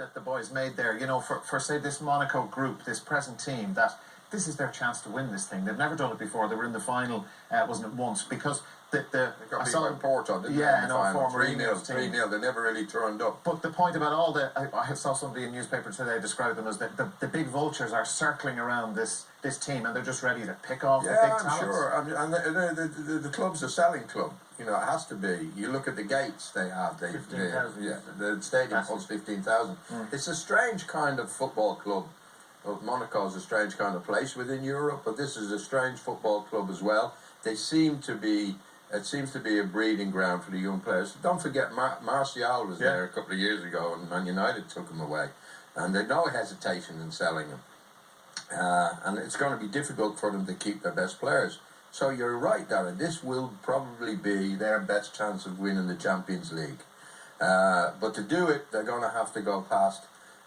that the boys made there, you know, for say this Monaco group, this present team, that this is their chance to win this thing. They've never done it before. They were in the final, wasn't it, once? Because they got beat by Porto, didn't they? Yeah, no, former 3-0. They never really turned up. But the point about all the... I saw somebody in the newspaper today describe them as the big vultures are circling around this team, and they're just ready to pick off the big talents. I'm sure. And the club's a selling club. You know, it has to be. You look at the gates they have. The stadium holds 15,000. It's a strange kind of football club. Well, Monaco is a strange kind of place within Europe, but this is a strange football club as well. They seem to be... It seems to be a breeding ground for the young players. Don't forget, Martial was there a couple of years ago, and Man United took him away. And they'd no hesitation in selling him. And it's going to be difficult for them to keep their best players. So you're right, Darren. This will probably be their best chance of winning the Champions League. But to do it, they're going to have to go past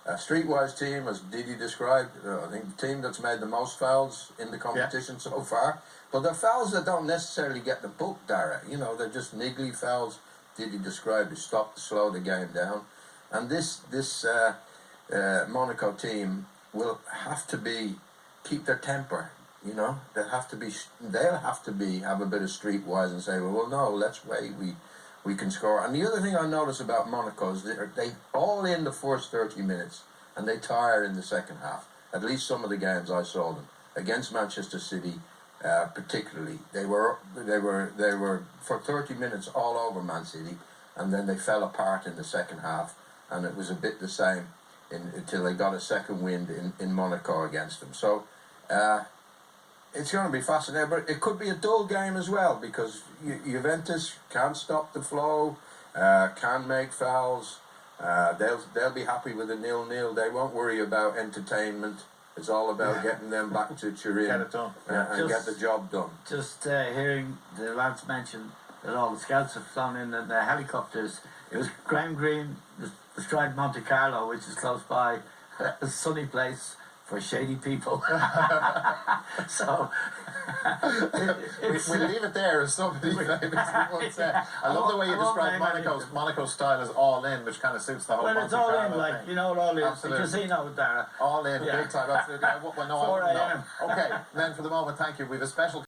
a streetwise team, as Didi described. I think the team that's made the most fouls in the competition so far. But they're fouls that don't necessarily get the book, Dara. You know, they're just niggly fouls. Didi described to stop, to slow the game down. And this Monaco team will have to keep their temper. You know, they'll have to have a bit of streetwise and say, well, no, let's wait. We can score. And the other thing I notice about Monaco is they all in the first 30 minutes and they tire in the second half. At least some of the games I saw them against Manchester City, particularly. They were for 30 minutes all over Man City, and then they fell apart in the second half, and it was a bit the same until they got a second wind in Monaco against them. So it's going to be fascinating, but it could be a dull game as well, because Juventus can't stop the flow, can make fouls. They'll be happy with a 0-0. They won't worry about entertainment. It's all about getting them back to Turin get it done. And get the job done. Just hearing the lads mention that all the scouts have flown in the helicopters. It was Graham Greene described Monte Carlo, which is close by, a sunny place for shady people. So we'll leave it there, as somebody famously once said. I love the way you describe Monaco's style as all in, which kind of suits the whole Well, Monte it's all Carlo in, like, thing. you know what all is. Absolutely. The casino, Dara. All in, big time, absolutely. Well, no, 4 a.m. Okay, then for the moment, thank you. We have a special